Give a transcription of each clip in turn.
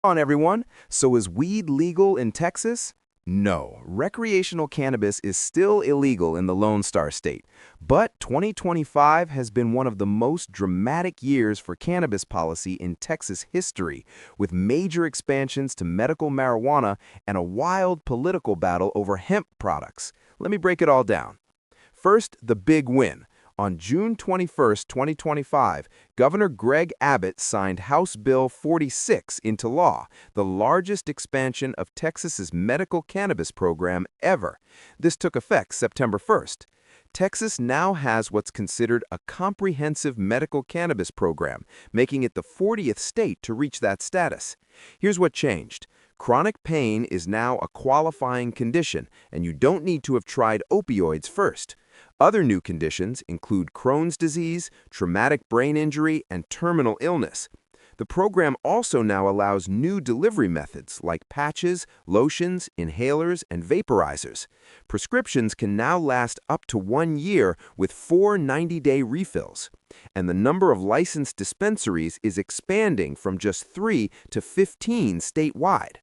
On everyone. So is weed legal in Texas? No, recreational cannabis is still illegal in the Lone Star State. But 2025 has been one of the most dramatic years for cannabis policy in Texas history, with major expansions to medical marijuana and a wild political battle over hemp products. Let me break it all down. First, the big win. On June 21, 2025, Governor Greg Abbott signed House Bill 46 into law, the largest expansion of Texas's medical cannabis program ever. This took effect September 1st. Texas now has what's considered a comprehensive medical cannabis program, making it the 40th state to reach that status. Here's what changed. Chronic pain is now a qualifying condition, and you don't need to have tried opioids first. Other new conditions include Crohn's disease, traumatic brain injury, and terminal illness. The program also now allows new delivery methods like patches, lotions, inhalers, and vaporizers. Prescriptions can now last up to 1 year with 4 90-day refills. And the number of licensed dispensaries is expanding from just 3 to 15 statewide.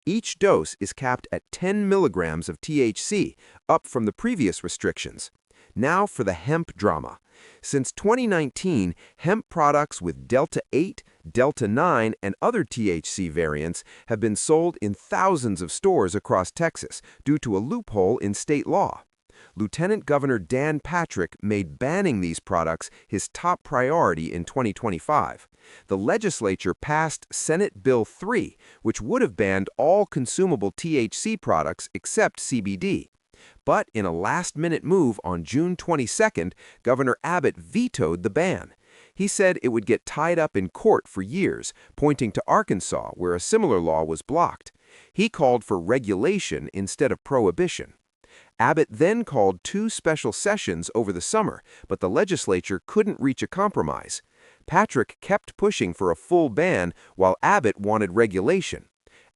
Each dose is capped at 10 milligrams of THC, up from the previous restrictions. Now for the hemp drama. Since 2019, hemp products with Delta 8, Delta 9, and other THC variants have been sold in thousands of stores across Texas due to a loophole in state law. Lieutenant Governor Dan Patrick made banning these products his top priority in 2025. The legislature passed Senate Bill 3, which would have banned all consumable THC products except CBD. But in a last-minute move on June 22nd, Governor Abbott vetoed the ban. He said it would get tied up in court for years, pointing to Arkansas, where a similar law was blocked. He called for regulation instead of prohibition. Abbott then called 2 special sessions over the summer, but the legislature couldn't reach a compromise. Patrick kept pushing for a full ban while Abbott wanted regulation.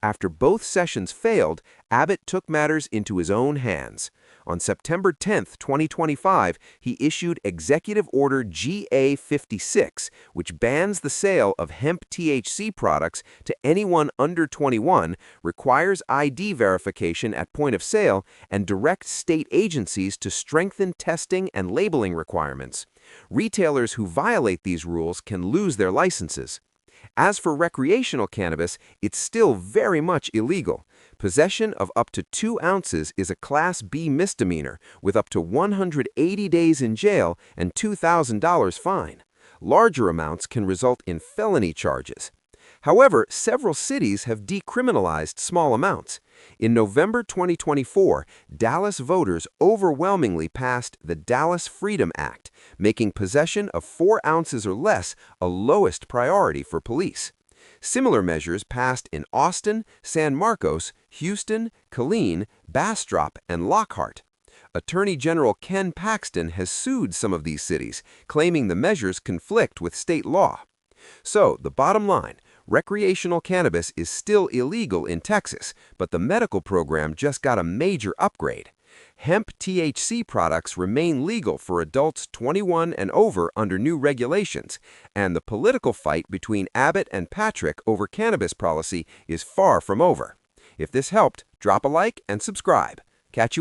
After both sessions failed, Abbott took matters into his own hands. On September 10, 2025, he issued Executive Order GA-56, which bans the sale of hemp THC products to anyone under 21, requires ID verification at point of sale, and directs state agencies to strengthen testing and labeling requirements. Retailers who violate these rules can lose their licenses. As for recreational cannabis, it's still very much illegal. Possession of up to 2 ounces is a Class B misdemeanor with up to 180 days in jail and $2,000 fine. Larger amounts can result in felony charges. However, several cities have decriminalized small amounts. In November 2024, Dallas voters overwhelmingly passed the Dallas Freedom Act, making possession of 4 ounces or less a lowest priority for police. Similar measures passed in Austin, San Marcos, Houston, Killeen, Bastrop, and Lockhart. Attorney General Ken Paxton has sued some of these cities, claiming the measures conflict with state law. So, the bottom line, recreational cannabis is still illegal in Texas, but the medical program just got a major upgrade. Hemp THC products remain legal for adults 21 and over under new regulations, and the political fight between Abbott and Patrick over cannabis policy is far from over. If this helped, drop a like and subscribe. Catch you